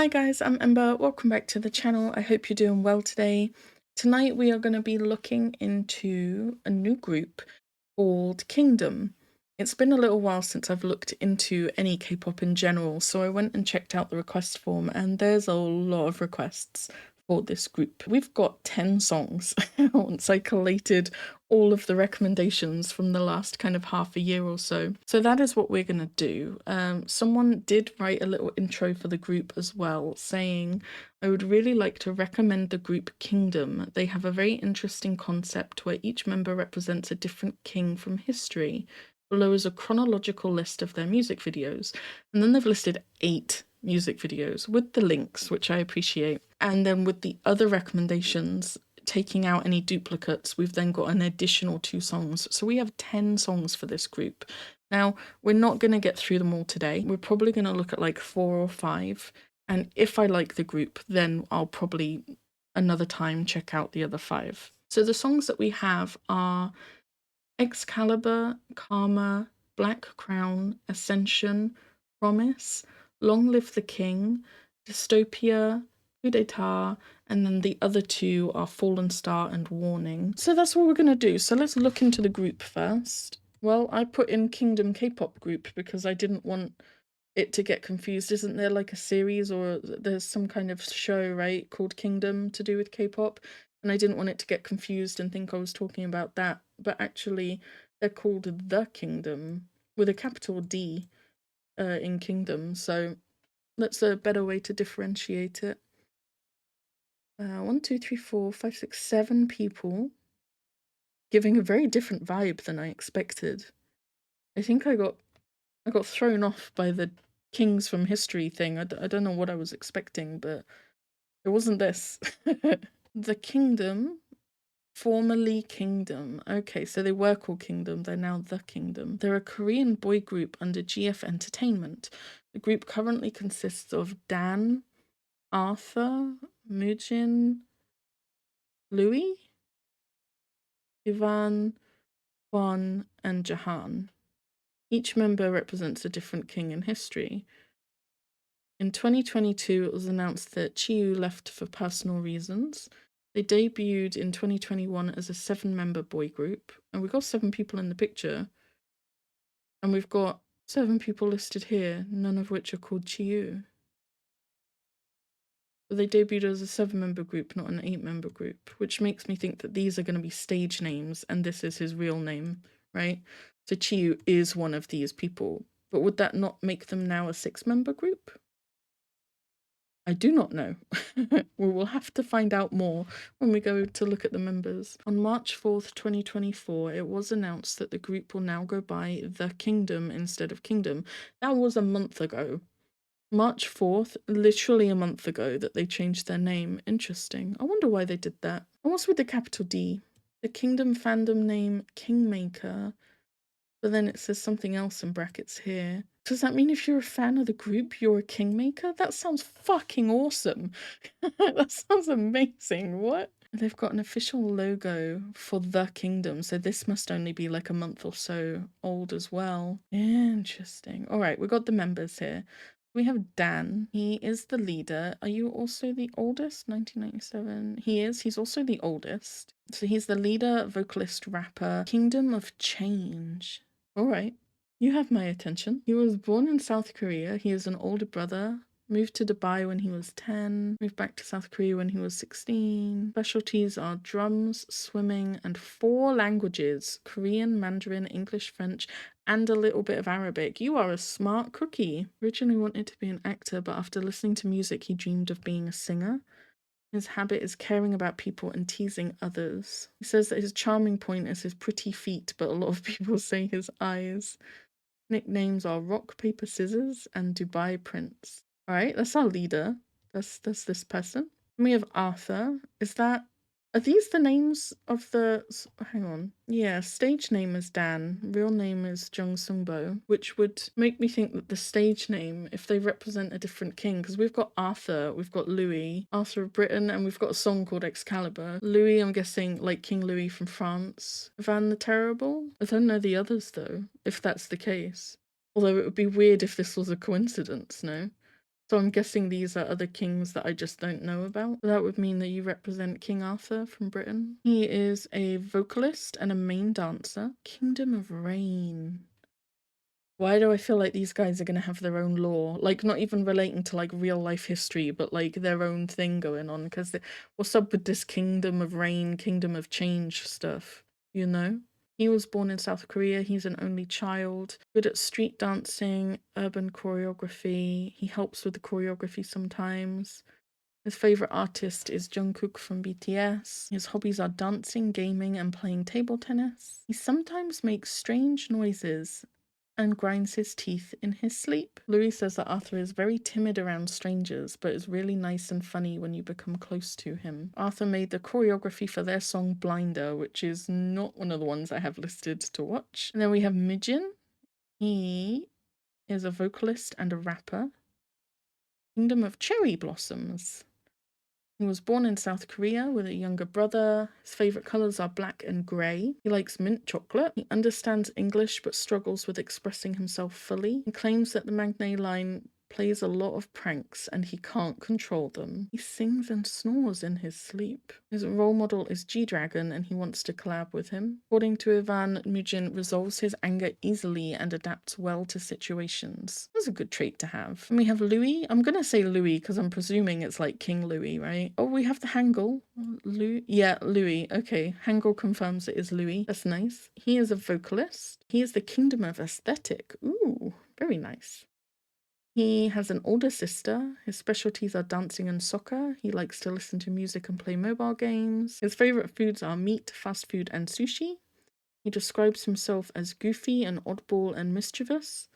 Hi guys, I'm Ember. Welcome back to the channel. I hope you're doing well today. Tonight we are going to be looking into a new group called KingDom. It's been a little while since I've looked into any K-pop in general, so I went and checked out the request form and there's a lot of requests for this group. We've got 10 songs once I collated all of the recommendations from the last kind of half a year or so. So that is what we're going to do. Someone did write a little intro for the group as well, saying, I would really like to recommend the group KingDom. They have a very interesting concept where each member represents a different king from history. Below is a chronological list of their music videos. And then they've listed 8 music videos with the links, which I appreciate. And then with the other recommendations, taking out any duplicates, we've then got an additional 2 songs. So we have 10 songs for this group. Now, we're not going to get through them all today. We're probably going to look at like 4 or 5. And if I like the group, then I'll probably another time check out the other 5. So the songs that we have are Excalibur, Karma, Black Crown, Ascension, Promise, Long Live the King, Dystopia, Coup d'etat, and then the other 2 are Fallen Star and Warning. So that's what we're going to do. So let's look into the group first. Well, I put in KingDom K-pop group because I didn't want it to get confused. Isn't there like a series or there's some kind of show, right, called KingDom to do with K-pop? And I didn't want it to get confused and think I was talking about that. But actually, they're called The KingDom with a capital D in KingDom. So that's a better way to differentiate it. 1, 2, 3, 4, 5, 6, 7 people giving a very different vibe than I expected. I think I got thrown off by the Kings from History thing. I don't know what I was expecting, but it wasn't this. The KingDom, formerly KingDom. Okay, so they were called KingDom, they're now The KingDom. They're a Korean boy group under GF Entertainment. The group currently consists of Dan, Arthur, Mujin, Louis, Ivan, Juan, and Jahan. Each member represents a different king in history. In 2022, it was announced that Chiyu left for personal reasons. They debuted in 2021 as a 7-member boy group, and we've got 7 people in the picture, and we've got 7 people listed here, none of which are called Chiyu. But they debuted as a 7-member group, not an 8-member group, which makes me think that these are going to be stage names, and this is his real name, right? So Chiyu is one of these people, but would that not make them now a 6-member group? I do not know. We will have to find out more when we go to look at the members. On March 4th, 2024, it was announced that the group will now go by The KingDom instead of KingDom. That was a month ago. March 4th, literally a month ago, that they changed their name. Interesting. I wonder why they did that. And what's with the capital D? The KingDom fandom name, Kingmaker. But then it says something else in brackets here. Does that mean if you're a fan of the group, you're a kingmaker? That sounds fucking awesome. That sounds amazing. What? They've got an official logo for the KingDom, so this must only be like a month or so old as well. Interesting. All right, we got the members here. We have Dan. He is the leader. Are you also the oldest? 1997. He is. He's also the oldest. So he's the leader, vocalist, rapper. Kingdom of Change. All right. You have my attention. He was born in South Korea. He is an older brother. Moved to Dubai when he was 10. Moved back to South Korea when he was 16. Specialties are drums, swimming, and 4 languages: Korean, Mandarin, English, French, and a little bit of Arabic. You are a smart cookie. Originally wanted to be an actor, but after listening to music, he dreamed of being a singer. His habit is caring about people and teasing others. He says that his charming point is his pretty feet, but a lot of people say his eyes. Nicknames are Rock, Paper, Scissors and Dubai Prince. All right, that's our leader. That's this person. And we have Arthur. Are these the names of the... Hang on. Yeah, stage name is Dan. Real name is Jung Sungbo, which would make me think that the stage name, if they represent a different king, because we've got Arthur, we've got Louis, Arthur of Britain, and we've got a song called Excalibur. Louis, I'm guessing, like King Louis from France. Van the Terrible? I don't know the others, though, if that's the case. Although it would be weird if this was a coincidence, no? So I'm guessing these are other kings that I just don't know about. That would mean that you represent King Arthur from Britain. He is a vocalist and a main dancer. Kingdom of Rain. Why do I feel like these guys are going to have their own lore? Like, not even relating to, like, real life history, but, like, their own thing going on. Because what's up with this Kingdom of Rain, Kingdom of Change stuff, you know? He was born in South Korea. He's an only child. Good at street dancing, urban choreography. He helps with the choreography sometimes. His favorite artist is Jungkook from BTS. His hobbies are dancing, gaming, and playing table tennis. He sometimes makes strange noises and grinds his teeth in his sleep. Louis says that Arthur is very timid around strangers, but is really nice and funny when you become close to him. Arthur made the choreography for their song Blinder, which is not one of the ones I have listed to watch. And then we have Mijin. He is a vocalist and a rapper. Kingdom of Cherry Blossoms. He was born in South Korea with a younger brother. His favorite colors are black and gray. He likes mint chocolate. He understands English but struggles with expressing himself fully. He claims that the Magne line plays a lot of pranks and he can't control them. He sings and snores in his sleep. His role model is G-Dragon and he wants to collab with him. According to Ivan, Mujin resolves his anger easily and adapts well to situations. That's a good trait to have. And we have Louis. I'm gonna say Louis because I'm presuming it's like King Louis, right? Oh, we have the Hangul. Louis? Yeah, Louis. Okay, Hangul confirms it is Louis. That's nice. He is a vocalist. He is the Kingdom of Aesthetic. Ooh, very nice. He has an older sister. His specialties are dancing and soccer. He likes to listen to music and play mobile games. His favorite foods are meat, fast food, and sushi. He describes himself as goofy and oddball and mischievous.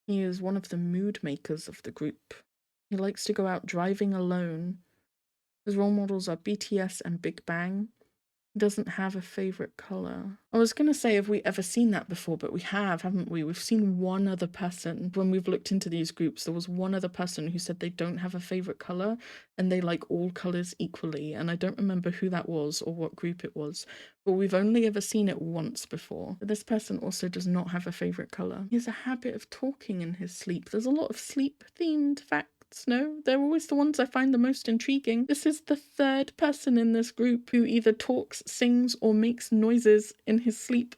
He is one of the mood makers of the group. He likes to go out driving alone. His role models are BTS and Big Bang. He doesn't have a favorite color. I was going to say, have we ever seen that before? But we have, haven't we? We've seen one other person. When we've looked into these groups, there was one other person who said they don't have a favorite color and they like all colors equally. And I don't remember who that was or what group it was, but we've only ever seen it once before. But this person also does not have a favorite color. He has a habit of talking in his sleep. There's a lot of sleep themed facts. No, they're always the ones I find the most intriguing. This is the third person in this group who either talks, sings, or makes noises in his sleep.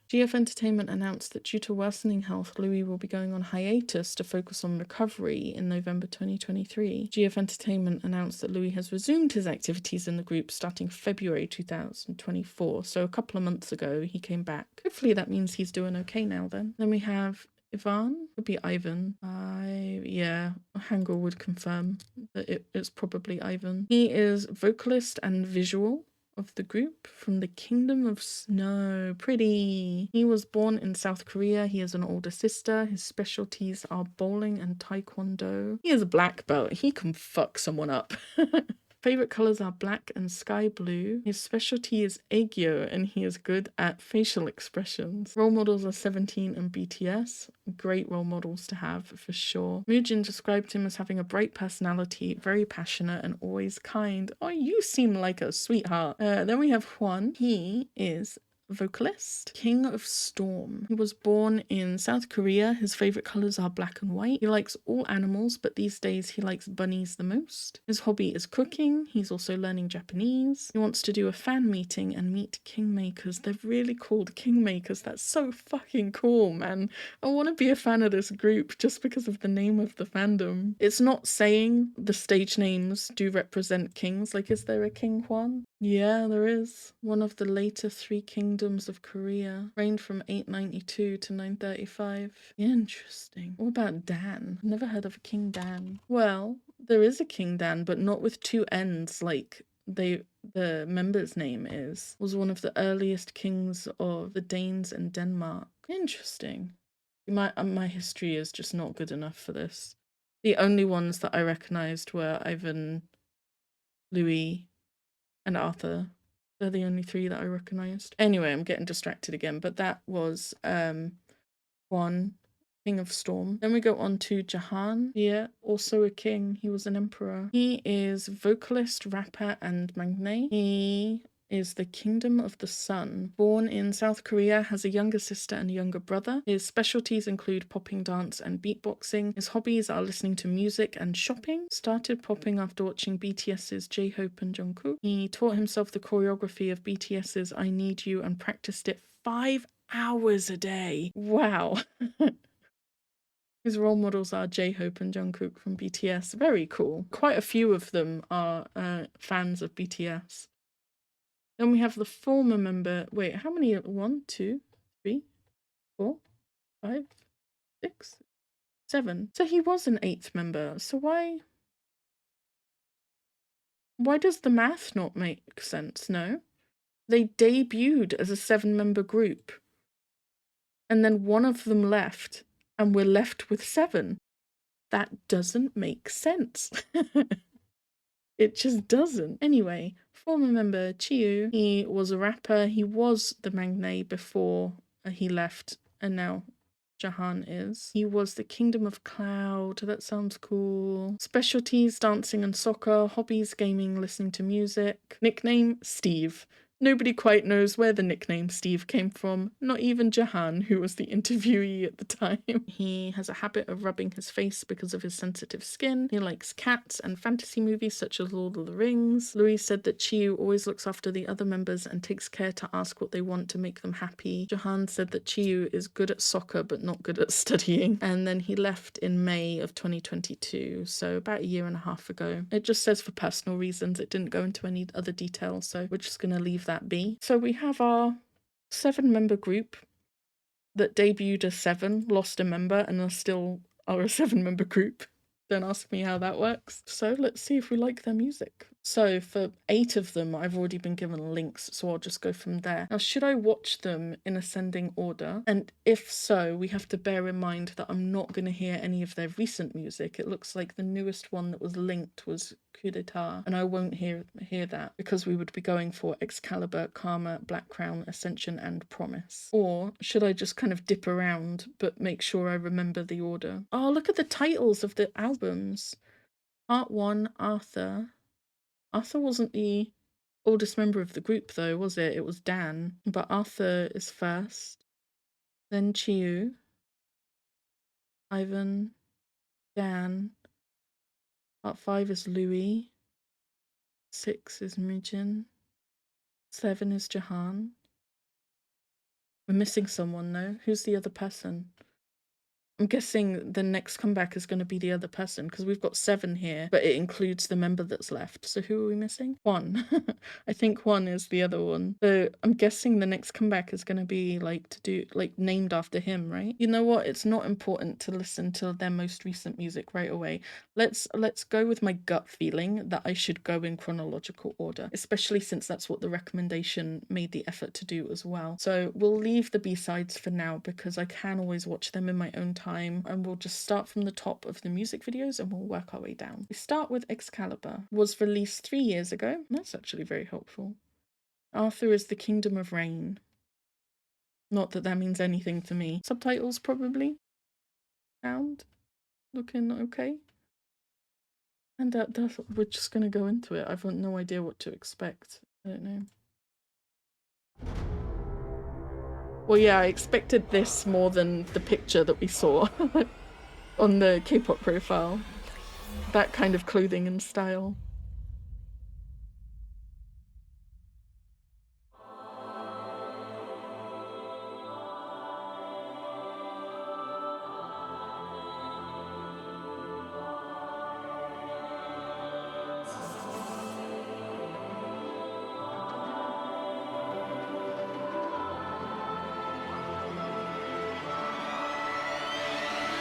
GF Entertainment announced that due to worsening health, Louis will be going on hiatus to focus on recovery in November 2023. GF Entertainment announced that Louis has resumed his activities in the group starting February 2024. So a couple of months ago, he came back. Hopefully that means he's doing okay now then. Then we have Ivan. Would be Ivan. Yeah, Hangul would confirm that it's probably Ivan. He is vocalist and visual of the group from the Kingdom of Snow. Pretty. He was born in South Korea. He has an older sister. His specialties are bowling and taekwondo. He is a black belt. He can fuck someone up. Favorite colors are black and sky blue. His specialty is aegyo and he is good at facial expressions. Role models are 17 and BTS. Great role models to have for sure. Mujin described him as having a bright personality, very passionate and always kind. Oh, you seem like a sweetheart. Then we have Juan. He is vocalist, King of Storm. He was born in South Korea. His favorite colors are black and white. He likes all animals, but these days he likes bunnies the most. His hobby is cooking. He's also learning Japanese. He wants to do a fan meeting and meet kingmakers. They're really called kingmakers. That's so fucking cool, man. I want to be a fan of this group just because of the name of the fandom. It's not saying the stage names do represent kings. Like, is there a King Juan? Yeah, there is. One of the later three kingdoms of Korea. Reigned from 892 to 935. Interesting. What about Dan? Never heard of a King Dan. Well, there is a King Dan, but not with two N's like the member's name is. Was one of the earliest kings of the Danes and Denmark. Interesting. My history is just not good enough for this. The only ones that I recognized were Ivan, Louis, and Arthur. They're the only three that I recognized. Anyway, I'm getting distracted again, but that was Juan, King of Storm. Then we go on to Jahan. Yeah, also a king. He was an emperor. He is vocalist, rapper, and magne. He is the Kingdom of the Sun. Born in South Korea, has a younger sister and a younger brother. His specialties include popping dance and beatboxing. His hobbies are listening to music and shopping. Started popping after watching BTS's J-Hope and Jungkook. He taught himself the choreography of BTS's I Need You and practiced it 5 hours a day. Wow. His role models are J-Hope and Jungkook from BTS. Very cool. Quite a few of them are fans of BTS. Then we have the former member. Wait, how many? 1, 2, 3, 4, 5, 6, 7. So he was an 8th member. So why does the math not make sense? No. They debuted as a 7-member group. And then one of them left, and we're left with 7. That doesn't make sense. It just doesn't. Anyway, former member Chiyu, he was a rapper. He was the magne before he left, and now Jahan is. He was the Kingdom of Cloud. That sounds cool. Specialties, dancing and soccer. Hobbies, gaming, listening to music. Nickname, Steve. Nobody quite knows where the nickname Steve came from, not even Jahan, who was the interviewee at the time. He has a habit of rubbing his face because of his sensitive skin. He likes cats and fantasy movies such as Lord of the Rings. Louis said that Chiyu always looks after the other members and takes care to ask what they want to make them happy. Jahan said that Chiyu is good at soccer but not good at studying. And then he left in May of 2022, so about a year and a half ago. It just says for personal reasons. It didn't go into any other details, so we're just going to leave that be. So we have our 7-member group that debuted as 7, lost a member, and are still a 7-member group. Don't ask me how that works. So let's see if we like their music. So for 8 of them, I've already been given links, so I'll just go from there. Now, should I watch them in ascending order? And if so, we have to bear in mind that I'm not going to hear any of their recent music. It looks like the newest one that was linked was Coup d'etat, and I won't hear that because we would be going for Excalibur, Karma, Black Crown, Ascension, and Promise. Or should I just kind of dip around but make sure I remember the order? Oh, look at the titles of the albums. Part 1, Arthur. Arthur wasn't the oldest member of the group though, was it? It was Dan. But Arthur is first. Then Chiyu, Ivan, Dan. Part 5 is Louis. 6 is Mujin. 7 is Jahan. We're missing someone, though. Who's the other person? I'm guessing the next comeback is going to be the other person, because we've got 7 here, but it includes the member that's left. So who are we missing? 1. I think 1 is the other one. So I'm guessing the next comeback is going to be named after him, right? You know what? It's not important to listen to their most recent music right away. Let's go with my gut feeling that I should go in chronological order, especially since that's what the recommendation made the effort to do as well. So we'll leave the B-sides for now because I can always watch them in my own time. And we'll just start from the top of the music videos and we'll work our way down. We start with Excalibur. Was released 3 years ago. That's actually very helpful. Arthur is the Kingdom of Rain. Not that that means anything to me. Subtitles probably. Sound looking okay. And we're just gonna go into it. I've got no idea what to expect. I don't know. Well, yeah, I expected this more than the picture that we saw on the K-pop profile. That kind of clothing and style.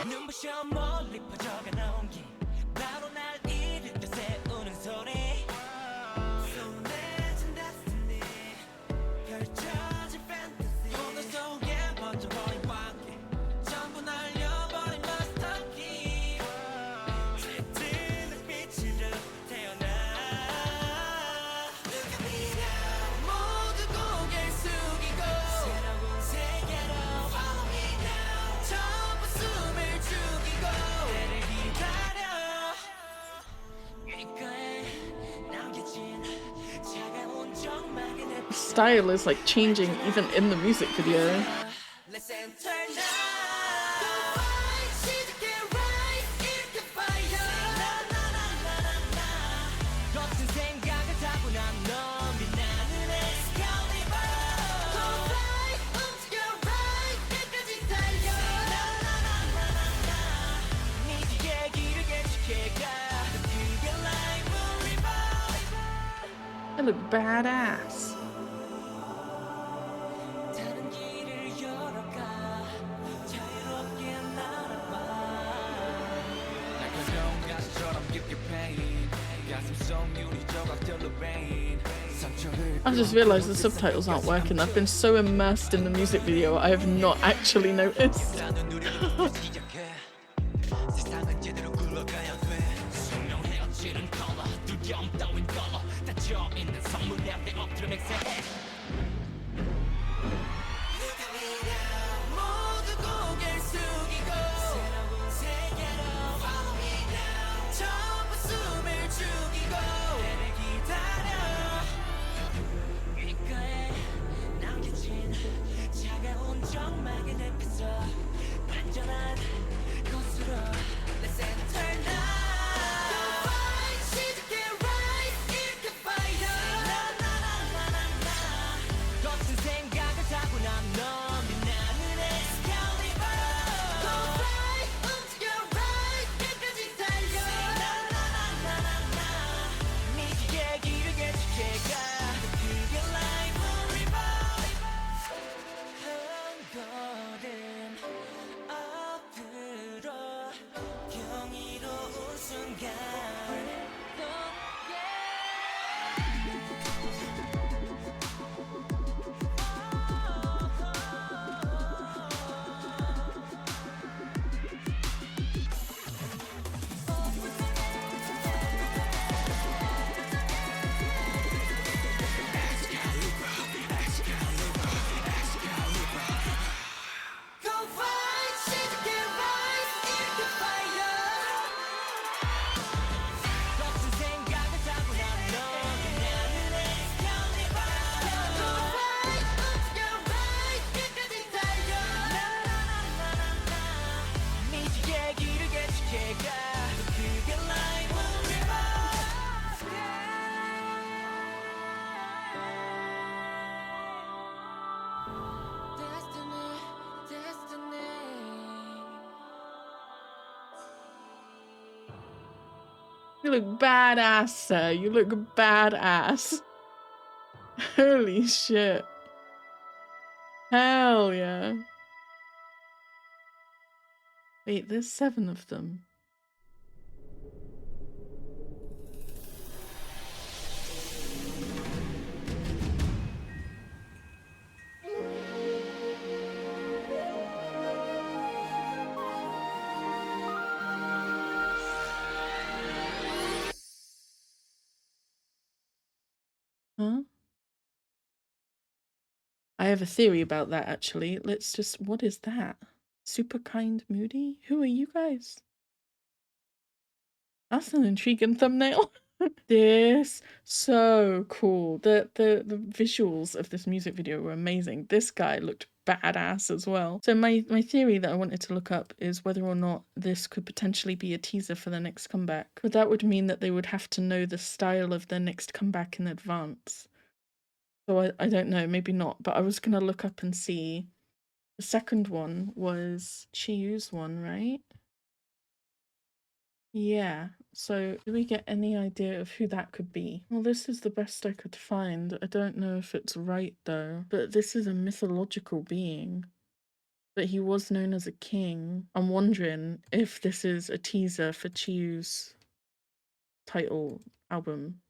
눈부셔 멀리 퍼져가 나온기 바로 날 이룰 때 세우는 소리 쏟아진 destiny 펼쳐진 fantasy 오늘 속에 번져버린 광기 전부 날려버린 master key 짙은 빛으로 태어나 누가 믿어 모두 고개 숙이고 새로운 세계로 follow me now 전부 숨을 죽이고 style is like changing even in the music video. Let's enter now. 시작해 right 이렇게 fire. 나나나나나. 거친 생각을 타고 난 넌 빛나는 Excalibur. Go fly 움직여 right 끝까지 달려. 나나나나나. 네 뒤에 길을 개척해가. 그게 life will revive. They look badass. 다른 길을 열어가 자유롭게 날아봐 날카로운 가시처럼 깊게 pain 가슴 속 유리 조각들로 rain 상처를 I just realised the subtitles aren't working. I've been so immersed in the music video, I have not actually noticed. 시작해 세상은 제대로 굴러가야 돼 숙명 헤어지는 컬러 두려움 따윈 걸어 닫혀 있는 선물 내 앞에 엎드려 맹세해 모두 고개를 숙이고 새로운 세계로 Follow me now 전부 숨을 죽이고 나를 기다려 귓가에 남겨진 차가운 적막의 늪에서 안전한 곳으로 Let's enter now Go fight 시작해 right 이렇게 fire 나나나나나 거친 생각을 타고 난 넌 빛나는 Excalibur Go fly 움직여 right 끝까지 달려 나나나나나 네 뒤에 길을 개척해가 그게 life will revive 한 걸음 앞으로 경이로운 순간 Go fight 시작해 right 이렇게 fire 거친 생각을 타고 난 넌 빛나는 Excalibur Go fight 움직여 right 끝까지 달려 나나나나나 네 뒤에 길을 개척해가 그게 life will revive Destiny, destiny You look badass, sir. You look badass. Holy shit. Hell yeah. Wait, there's 7 of them. Huh? I have a theory about that actually. Let's just, what is that? Super kind moody? Who are you guys? That's an intriguing thumbnail. This so cool. The visuals of this music video were amazing. This guy looked badass as well. So my theory that I wanted to look up is whether or not this could potentially be a teaser for the next comeback. But that would mean that they would have to know the style of their next comeback in advance. So I don't know, maybe not. But I was gonna look up and see. The second one was Chiyu's one, right? Yeah, so do we get any idea of who that could be? Well, this is the best I could find. I don't know if it's right though, but this is a mythological being. But he was known as a king. I'm wondering if this is a teaser for Chiyu's title album.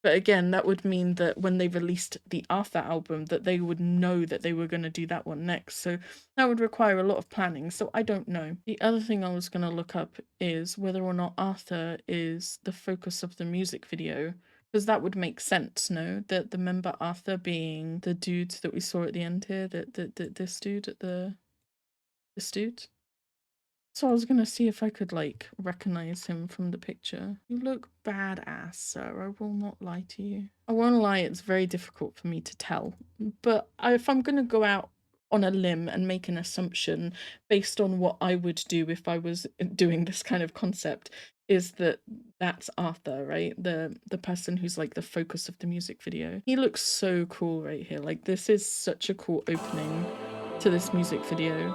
But again, that would mean that when they released the Arthur album, that they would know that they were going to do that one next. So that would require a lot of planning. So I don't know. The other thing I was going to look up is whether or not Arthur is the focus of the music video. Because that would make sense, no? That the member Arthur being the dude that we saw at the end here, this dude at this dude. So I was gonna see if I could like recognize him from the picture. You look badass, sir. I will not lie to you. I won't lie, it's very difficult for me to tell. But if I'm gonna go out on a limb and make an assumption based on what I would do if I was doing this kind of concept, is that that's Arthur, right? The person who's like the focus of the music video. He looks so cool right here. Like this is such a cool opening to this music video.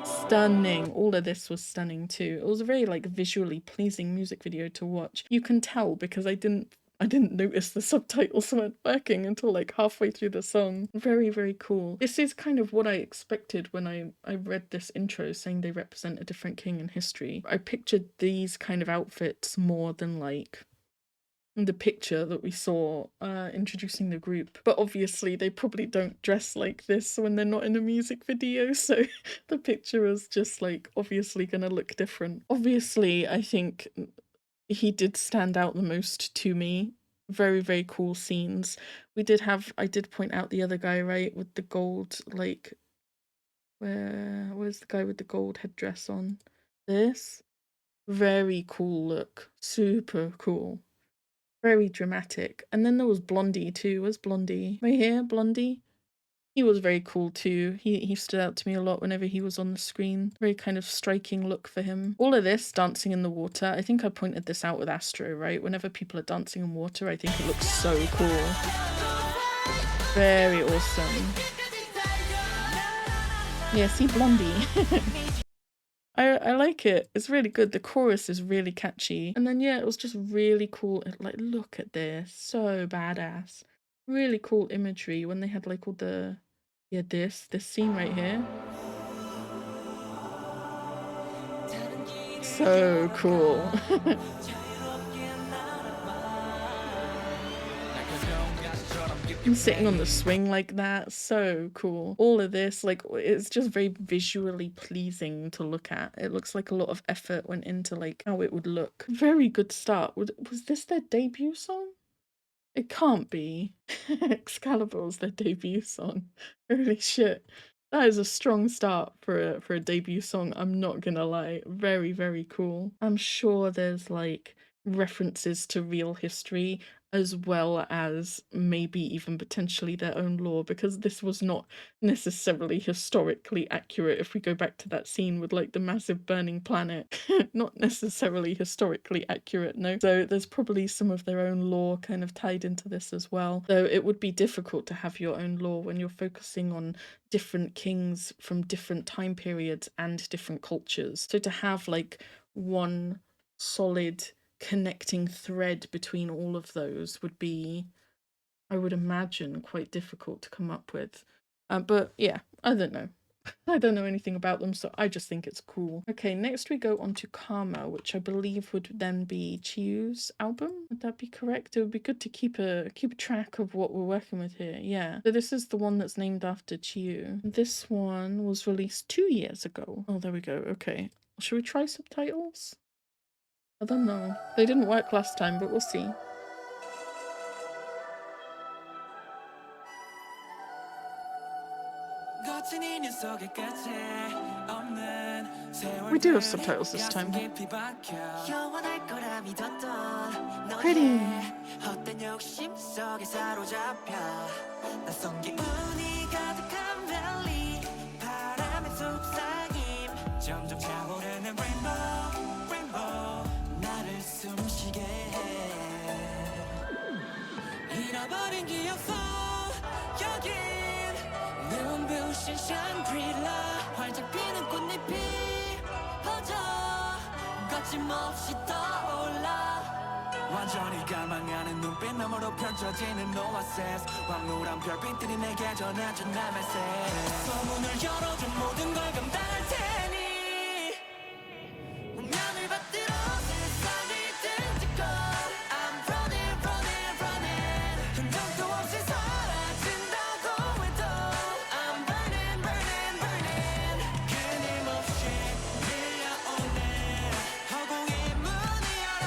Stunning. All of this was stunning too. It was a very like visually pleasing music video to watch. You can tell because I didn't notice the subtitles weren't working until like halfway through the song. Very, very cool. This is kind of what I expected when I read this intro saying they represent a different king in history. I pictured these kind of outfits more than like the picture that we saw introducing the group, but obviously they probably don't dress like this when they're not in a music video, so the picture is just like obviously gonna look different. Obviously I think he did stand out the most to me. Very, very cool scenes. I did point out the other guy, right, with the gold, like where's the guy with the gold headdress on? This very cool look, super cool. Very dramatic. And then there was Blondie too. Where's Blondie? Right here, Blondie. He was very cool too. He stood out to me a lot whenever he was on the screen. Very kind of striking look for him. All of this dancing in the water. I think I pointed this out with Astro, right? Whenever people are dancing in water, I think it looks so cool. Very awesome. Yeah, see Blondie. I like it. It's really good. The chorus is really catchy. And then yeah, it was just really cool. Like, look at this. So badass. Really cool imagery when they had like all the this scene right here. So cool. And sitting on the swing like that, so cool. All of this, like, it's just very visually pleasing to look at. It looks like a lot of effort went into like how it would look. Very good start. Was this their debut song? It can't be. Excalibur was their debut song. Holy shit. That is a strong start for a debut song, I'm not gonna lie. Very, very cool. I'm sure there's like references to real history as well as maybe even potentially their own lore, because this was not necessarily historically accurate. If we go back to that scene with like the massive burning planet, not necessarily historically accurate, no. So there's probably some of their own lore kind of tied into this as well, though it would be difficult to have your own lore when you're focusing on different kings from different time periods and different cultures. So to have like one solid connecting thread between all of those would be, I would imagine, quite difficult to come up with. But yeah, I don't know. I don't know anything about them, so I just think it's cool. Okay, next we go on to Karma, which I believe would then be Chiyu's album. Would that be correct? It would be good to keep a track of what we're working with here. Yeah. So this is the one that's named after Chiyu. This one was released 2 years ago. Oh, there we go. Okay. Should we try subtitles? I don't know. They didn't work last time, but we'll see. We do have subtitles this time. Pretty. 완전히 갈망하는 눈빛 너머로 펼쳐지는 오아시스 황홀한 별빛들이 내게 전해준 내 메시지 소문을 열어줘 모든 걸 감당할 테니 운명을 받들어 세상을 등지고 I'm running running running 흔적도 없이 사라진다고 해도 I'm burning burning burning 끊임없이 밀려오네 허공이 문이 열어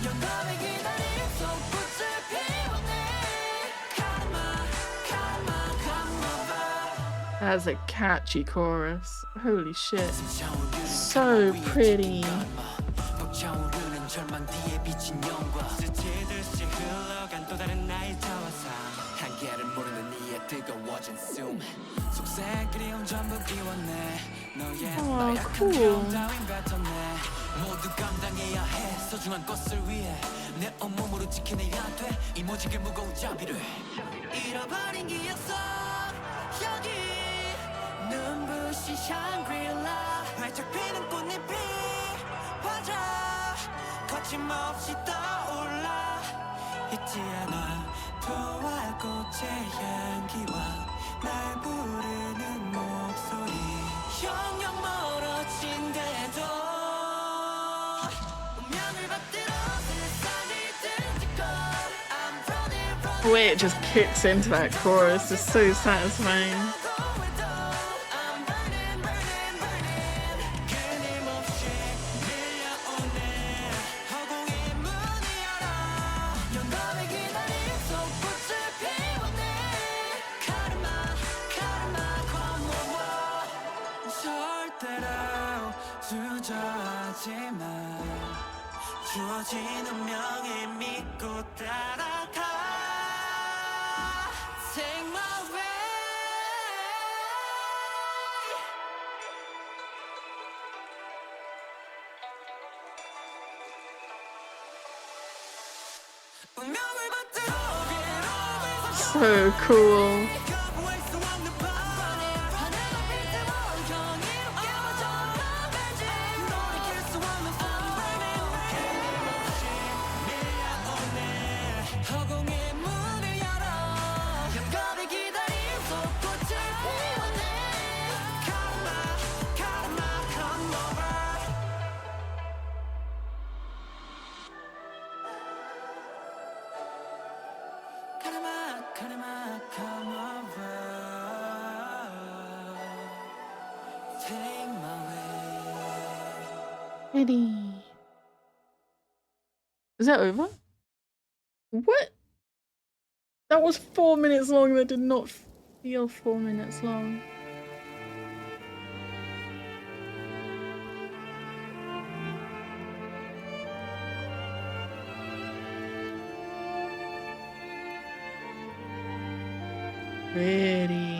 영감이 기다린 손끝을 피워내 Karma, karma, karma. That's a catchy chorus. Holy shit. So pretty. 벅차오르는 절망 뒤에 비친 영광 스치듯이 흘러간 또 다른 나의 저상 한계를 모르는 이의 뜨거워진 숨 속삭 그리움 전부 비웠네 너의 나약한 병 따윈 뱉었네 모두 감당해야 해 소중한 것을 위해 내 온몸으로 지켜내야 돼 이 모직의 무거운 자비를 잃어버린 기억 속 여기 눈부신 샹그릴라 활짝 피는 꽃잎이 거침없이 떠올라 잊지 않아 도화 꽃의 향기와 날 부르는 목소리 영영 멀어진대도 운명을 받들어 세상을 든지고 I'm running The way it just kicks into that chorus is so satisfying. 주어진 운명을 믿고 따라가 Take my way 운명을 받들어 So cool. Pretty. Is that over? What? That was 4 minutes long. That did not feel 4 minutes long. Pretty.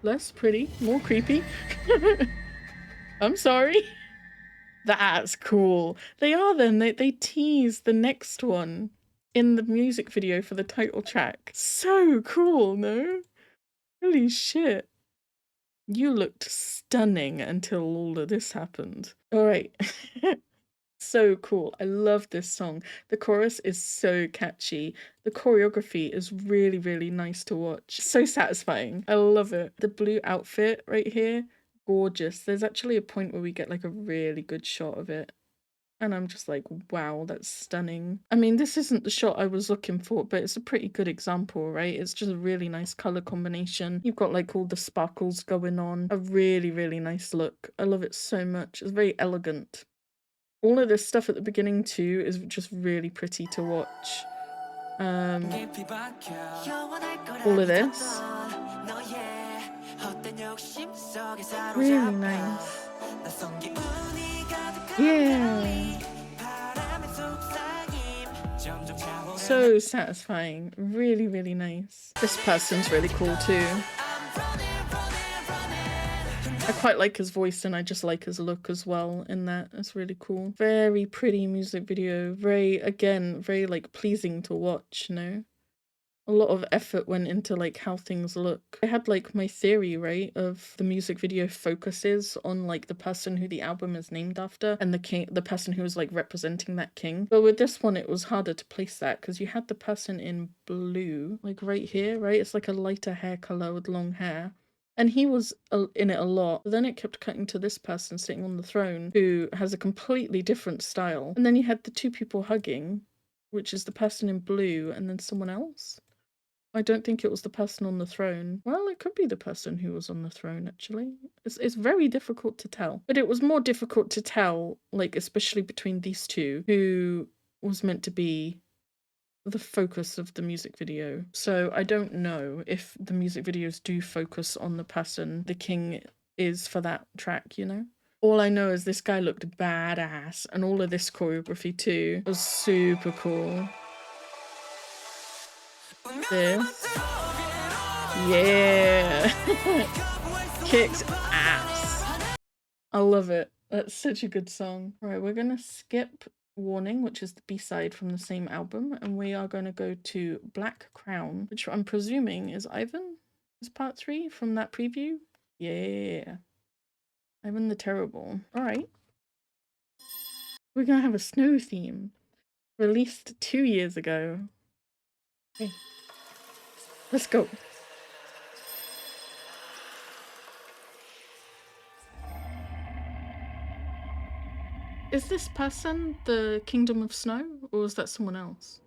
Less pretty, more creepy. I'm sorry. That's cool. They are then. They tease the next one in the music video for the title track. So cool, no? Holy shit. You looked stunning until all of this happened. All right. So cool. I love this song. The chorus is so catchy. The choreography is really, really nice to watch. So satisfying. I love it. The blue outfit right here, gorgeous. There's actually a point where we get like a really good shot of it. And I'm just like, wow, that's stunning. I mean, this isn't the shot I was looking for, but it's a pretty good example, right? It's just a really nice color combination. You've got like all the sparkles going on. A really, really nice look. I love it so much. It's very elegant. All of this stuff at the beginning too is just really pretty to watch. All of this. Really nice. Yeah. So satisfying. Really, really nice. This person's really cool too. I quite like his voice and I just like his look as well in that. It's really cool. Very pretty music video. Very, again, very like pleasing to watch, you know? A lot of effort went into like how things look. I had like my theory, right, of the music video focuses on like the person who the album is named after and the person who was like representing that king. But with this one, it was harder to place that because you had the person in blue, like right here, right? It's like a lighter hair color with long hair. And he was in it a lot. But then it kept cutting to this person sitting on the throne who has a completely different style. And then you had the two people hugging, which is the person in blue and then someone else. I don't think it was the person on the throne. Well, it could be the person who was on the throne, actually. It's very difficult to tell. But it was more difficult to tell, like, especially between these two, who was meant to be the focus of the music video. So I don't know if the music videos do focus on the person the king is for that track, you know? All I know is this guy looked badass, and all of this choreography too was super cool. This. Yeah. Kicks ass. I love it. That's such a good song. Right, we're gonna skip Warning, which is the B-side from the same album, and we are gonna go to Black Crown, which I'm presuming is Ivan? Is part 3 from that preview? Yeah. Ivan the Terrible. Alright. We're gonna have a snow theme. Released 2 years ago. Okay. Let's go. Is this person the Kingdom of Snow, or is that someone else?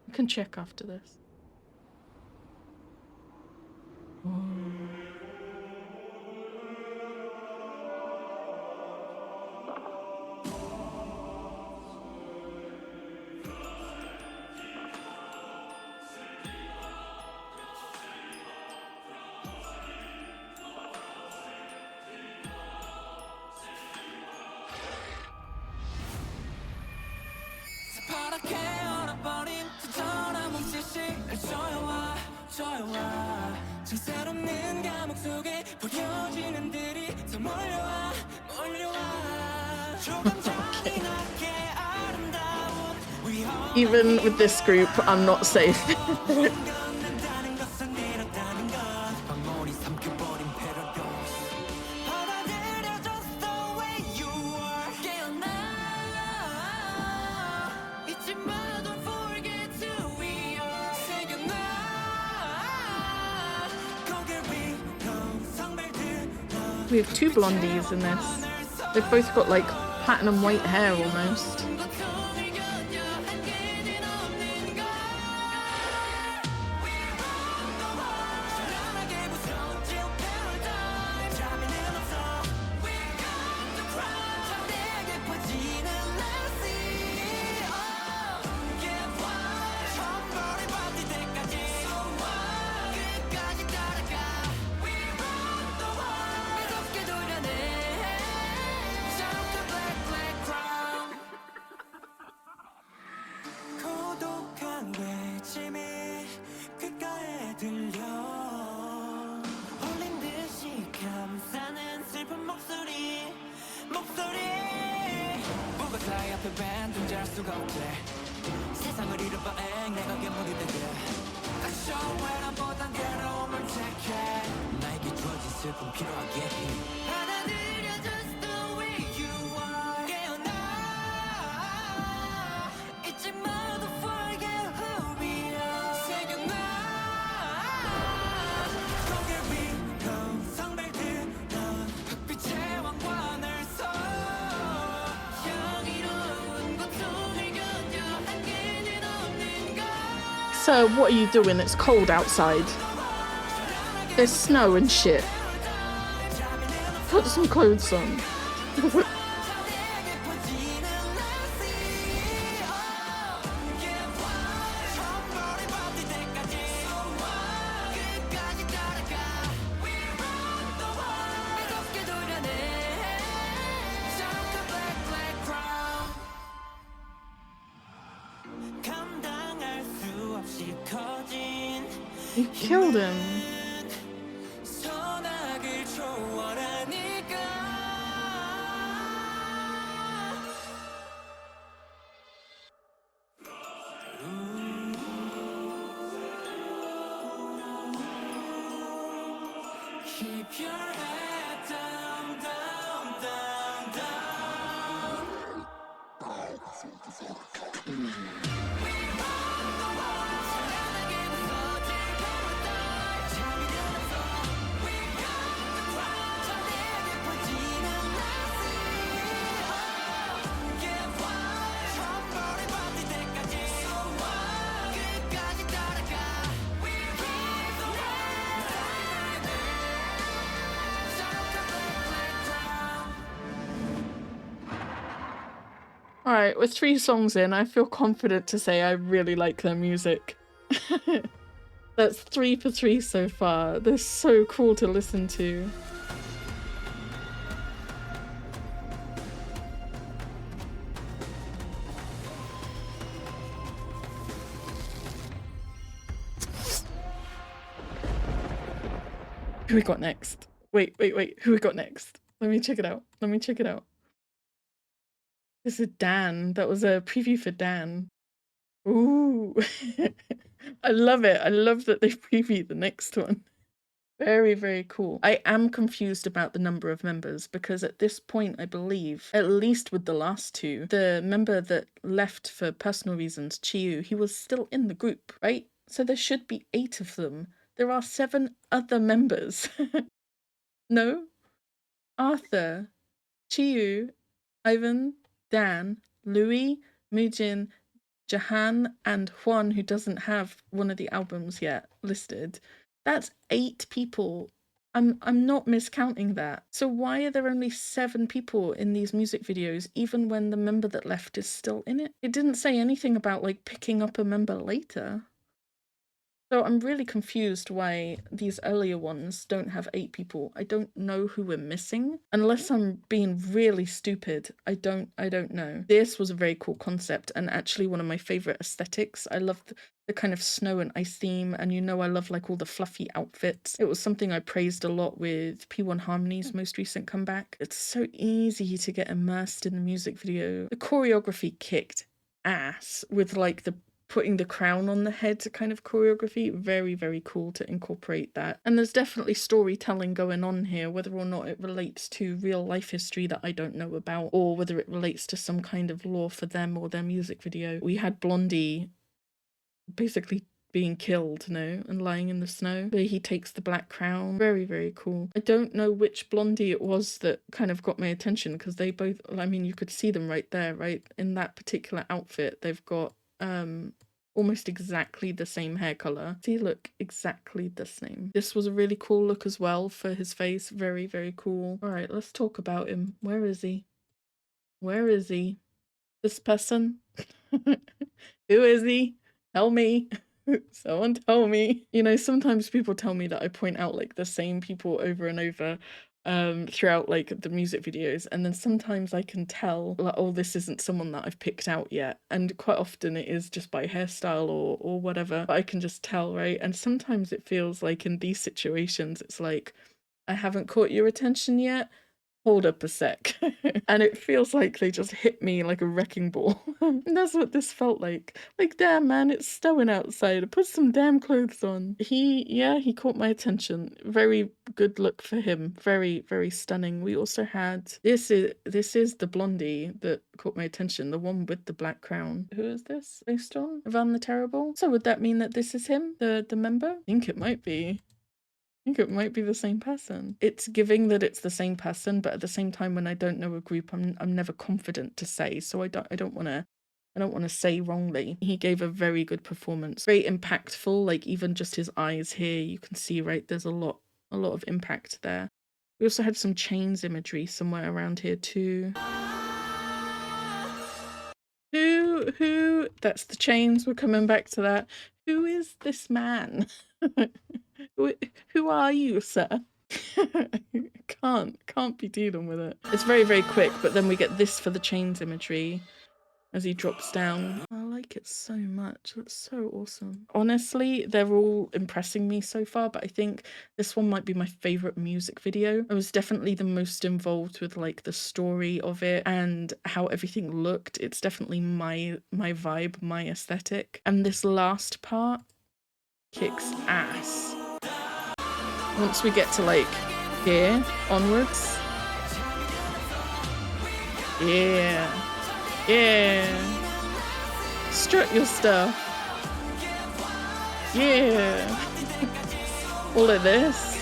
I can check after this. Oh. Even with this group, I'm not safe. We have two blondies in this. They've both got like platinum white hair almost. So what are you doing? It's cold outside. There's snow and shit. Put some clothes on. You killed him. Keep your head down, down, down, down. Alright, with 3 songs in, I feel confident to say I really like their music. That's 3 for 3 so far. They're so cool to listen to. Who we got next? Wait. Who we got next? Let me check it out. This is Dan. That was a preview for Dan. Ooh. I love it. I love that they previewed the next one. Very, very cool. I am confused about the number of members because at this point, I believe, at least with the last 2, the member that left for personal reasons, Chiyu, he was still in the group, right? So there should be 8 of them. There are 7 other members. No? Arthur, Chiyu, Ivan, Dan, Louis, Mujin, Jahan, and Juan, who doesn't have one of the albums yet listed. That's 8 people. I'm not miscounting that. So why are there only 7 people in these music videos, even when the member that left is still in it? It didn't say anything about like picking up a member later. So I'm really confused why these earlier ones don't have 8 people. I don't know who we're missing. Unless I'm being really stupid, I don't know. This was a very cool concept and actually one of my favorite aesthetics. I love the kind of snow and ice theme, and you know I love like all the fluffy outfits. It was something I praised a lot with P1 Harmony's most recent comeback. It's so easy to get immersed in the music video. The choreography kicked ass with like the putting the crown on the head kind of choreography. Very, very cool to incorporate that. And there's definitely storytelling going on here, whether or not it relates to real life history that I don't know about, or whether it relates to some kind of lore for them or their music video. We had Blondie basically being killed, and lying in the snow. But he takes the black crown. Very, very cool. I don't know which Blondie it was that kind of got my attention, because they both, I mean, you could see them right there, right? In that particular outfit, they've got almost exactly the same hair color. See, look, exactly the same. This was a really cool look as well for his face. Very, very cool. All right, let's talk about him. Where is he? Where is he? This person? Who is he? Tell me. Someone tell me. You know, sometimes people tell me that I point out like the same people over and over throughout like the music videos, and then sometimes I can tell like, oh, this isn't someone that I've picked out yet, and quite often it is just by hairstyle or whatever, but I can just tell, right? And sometimes it feels like in these situations it's like, I haven't caught your attention yet, hold up a sec. And it feels like they just hit me like a wrecking ball. And that's what this felt like. Like, damn, man, it's snowing outside. Put some damn clothes on. He caught my attention. Very good look for him. Very, very stunning. We also had, this is the Blondie that caught my attention, the one with the black crown. Who is this based on? Ivan the Terrible? So would that mean that this is him, the member? I think it might be. I think it might be the same person. It's giving that it's the same person, but at the same time, when I don't know a group, I'm never confident to say. So I don't want to say wrongly. He gave a very good performance, very impactful. Like even just his eyes here, you can see, right? There's a lot of impact there. We also had some chains imagery somewhere around here too. Who? That's the chains. We're coming back to that. Who is this man? Who are you, sir? Can't be dealing with it. It's very, very quick, but then we get this for the chains imagery as he drops down. I like it so much. That's so awesome. Honestly, they're all impressing me so far, but I think this one might be my favorite music video. I was definitely the most involved with like the story of it and how everything looked. It's definitely my vibe, my aesthetic. And this last part kicks ass. Once we get to like here onwards. Yeah. Strut your stuff. Yeah. All of this.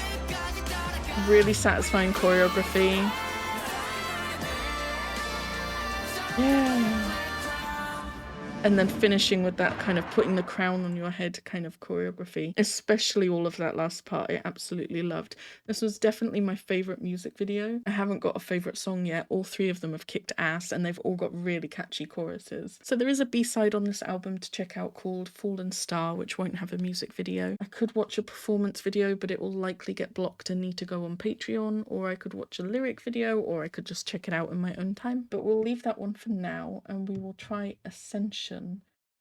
Really satisfying choreography. Yeah. And then finishing with that kind of putting the crown on your head kind of choreography, especially all of that last part, I absolutely loved. This was definitely my favorite music video. I haven't got a favorite song yet. All three of them have kicked ass and they've all got really catchy choruses. So there is a B-side on this album to check out called Fallen Star, which won't have a music video. I could watch a performance video, but it will likely get blocked and need to go on Patreon, or I could watch a lyric video, or I could just check it out in my own time. But we'll leave that one for now and we will try Ascension.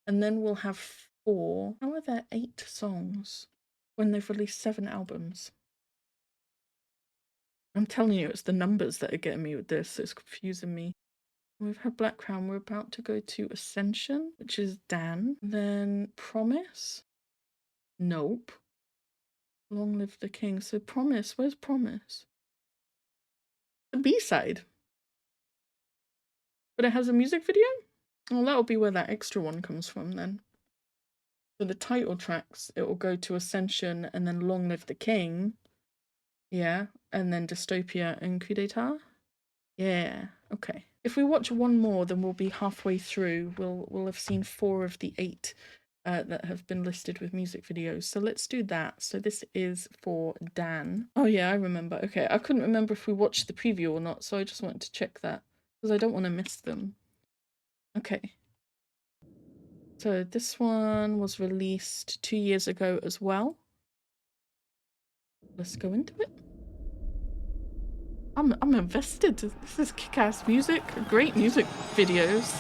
And then we'll have 4. How are there 8 songs when they've released 7 albums? I'm telling you, it's the numbers that are getting me with this. It's confusing me. We've had Black Crown. We're about to go to Ascension, which is Dan. Then Promise. Nope. Long Live the King. So Promise. Where's Promise? The B-side. But it has a music video? Well, that'll be where that extra one comes from then. So the title tracks, it will go to Ascension and then Long Live the King. Yeah. And then Dystopia and Coup d'etat. Yeah. Okay. If we watch one more, then we'll be halfway through. We'll have seen 4 of the 8 that have been listed with music videos. So let's do that. So this is for Dan. Oh yeah, I remember. Okay. I couldn't remember if we watched the preview or not, so I just wanted to check that because I don't want to miss them. Okay. So this one was released 2 years ago as well. Let's go into it. I'm invested. This is kick-ass music. Great music videos.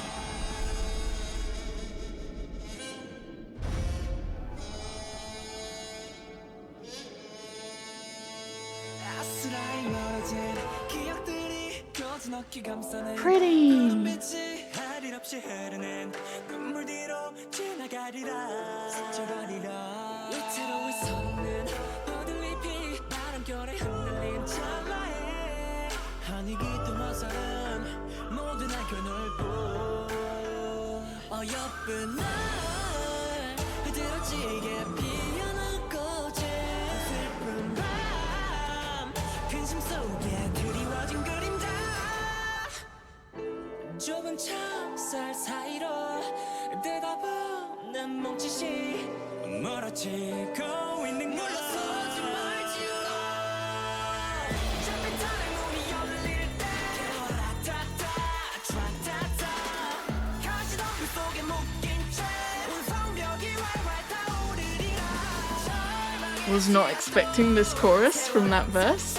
Pretty. 좁은 창살 사이로 대답없는 몸짓이 멀어지고 있는 걸 물러서지 말지요. 잡힌 달의 문이 열릴 때 라타타 트라타타 가시던 그 속에 묶인 채 온 성벽이 활활 타오르리라. Was not expecting this chorus from that verse.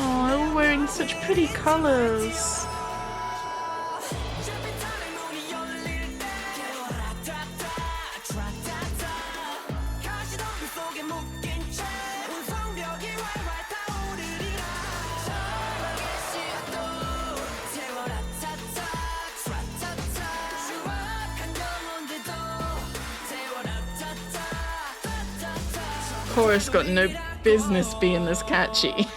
Oh, they're all wearing such pretty colours. Chorus got no business being this catchy.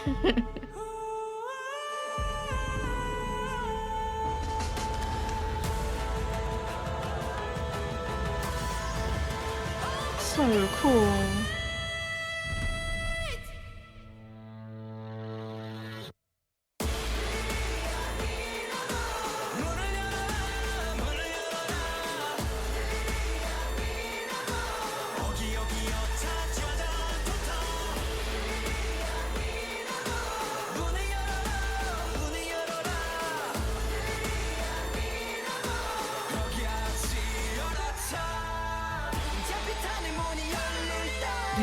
So cool.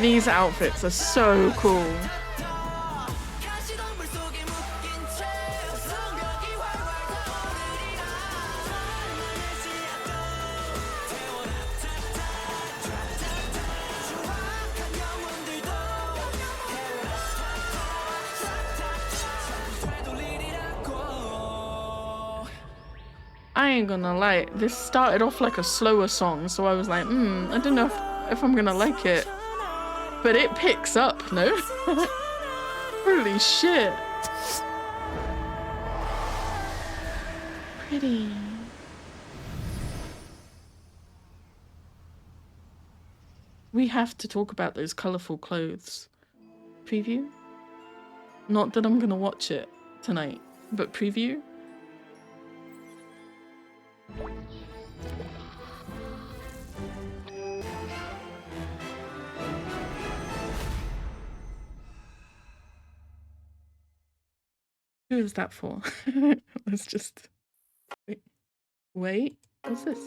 These outfits are so cool. I ain't gonna lie, this started off like a slower song, so I was like, I don't know if I'm gonna like it. But it picks up, no? Holy shit. Pretty. We have to talk about those colourful clothes. Preview? Not that I'm gonna watch it tonight, but preview? Who is that for? Let's just... Wait, what's this?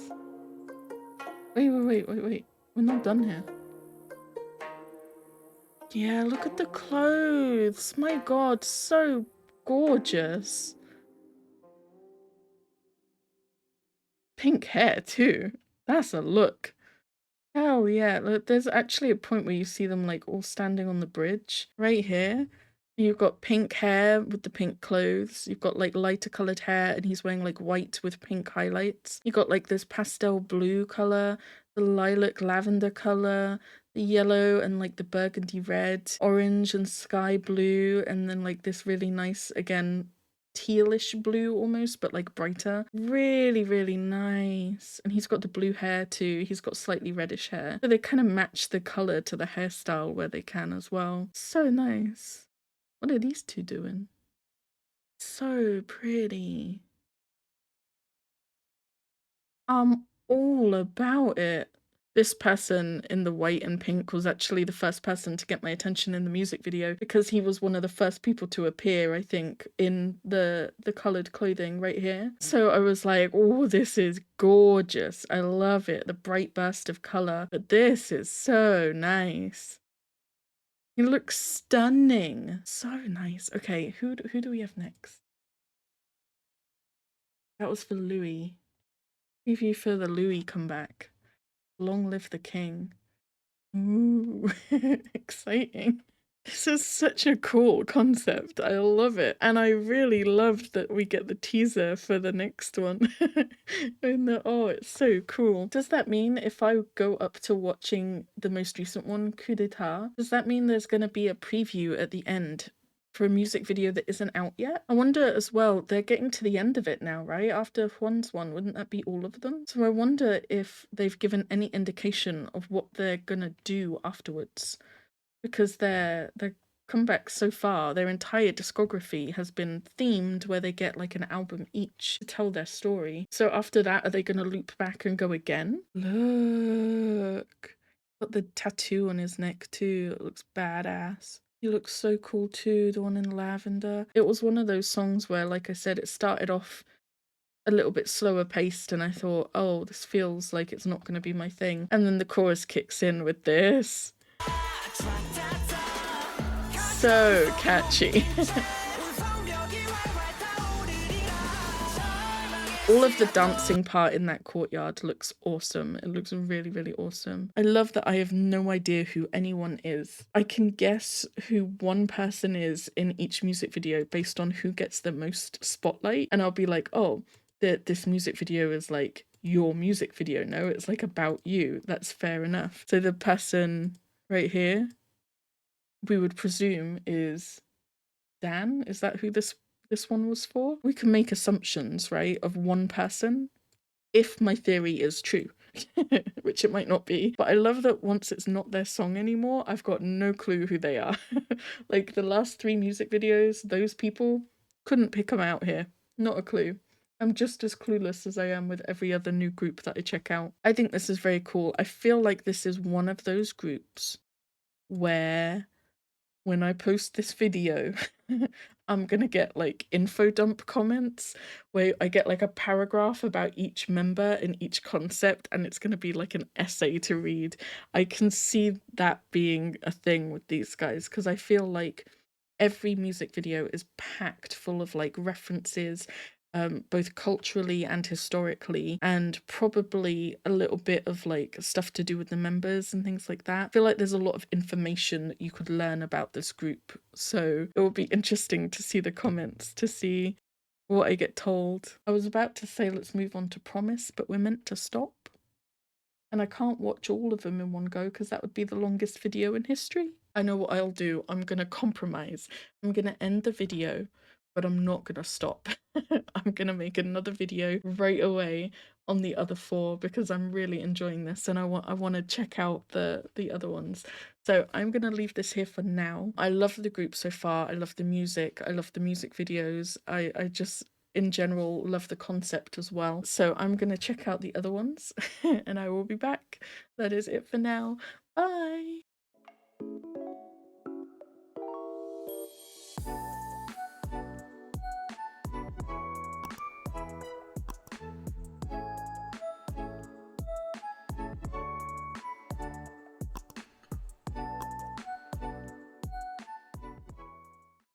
Wait. We're not done here. Yeah, look at the clothes. My god, so gorgeous. Pink hair too. That's a look. Hell yeah. Look, there's actually a point where you see them like all standing on the bridge right here. You've got pink hair with the pink clothes. You've got like lighter colored hair and he's wearing like white with pink highlights. You got like this pastel blue color, the lilac lavender color, the yellow and like the burgundy red, orange and sky blue, and then like this really nice, again, tealish blue almost, but like brighter. Really, really nice. And he's got the blue hair too. He's got slightly reddish hair. So they kind of match the color to the hairstyle where they can as well. So nice. What are these two doing? So pretty. I'm all about it. This person in the white and pink was actually the first person to get my attention in the music video because he was one of the first people to appear, I think, in the colored clothing right here. So I was like, oh, this is gorgeous. I love it. The bright burst of color. But this is so nice. He looks stunning. So nice. Okay, who do we have next? That was for Louis. Preview for the Louis comeback. Long live the king. Ooh, exciting. This is such a cool concept. I love it. And I really loved that we get the teaser for the next one. Oh, it's so cool. Does that mean if I go up to watching the most recent one, Coup d'etat, does that mean there's going to be a preview at the end for a music video that isn't out yet? I wonder as well, they're getting to the end of it now, right? After Juan's one, wouldn't that be all of them? So I wonder if they've given any indication of what they're gonna do afterwards. Because their comeback so far, their entire discography has been themed where they get like an album each to tell their story. So after that, are they gonna loop back and go again? Look. Got the tattoo on his neck too. It looks badass. He looks so cool too, the one in lavender. It was one of those songs where, like I said, it started off a little bit slower paced and I thought, oh, this feels like it's not going to be my thing. And then the chorus kicks in with this. So catchy. All of the dancing part in that courtyard looks awesome. It looks really, really awesome. I love that I have no idea who anyone is. I can guess who one person is in each music video based on who gets the most spotlight. And I'll be like, oh, this music video is like your music video. No, it's like about you. That's fair enough. So the person right here, we would presume is Dan. Is that who this one was for? We can make assumptions, right, of one person if my theory is true, which it might not be. But I love that once it's not their song anymore, I've got no clue who they are. Like the last 3 music videos, those people, couldn't pick them out here. Not a clue. I'm just as clueless as I am with every other new group that I check out. I think this is very cool. I feel like this is one of those groups where when I post this video, I'm gonna get like info dump comments where I get like a paragraph about each member and each concept, and it's gonna be like an essay to read. I can see that being a thing with these guys because I feel like every music video is packed full of like references, both culturally and historically, and probably a little bit of like stuff to do with the members and things like that. I feel like there's a lot of information that you could learn about this group, so it will be interesting to see the comments to see what I get told. I was about to say let's move on to Promise, but we're meant to stop. And I can't watch all of them in one go because that would be the longest video in history. I know what I'll do. I'm gonna compromise. I'm gonna end the video, but I'm not gonna stop. I'm gonna make another video right away on the other four because I'm really enjoying this and I want to check out the other ones. So I'm gonna leave this here for now. I love the group so far. I love the music. I love the music videos. I just in general love the concept as well. So I'm gonna check out the other ones and I will be back. That is it for now. Bye.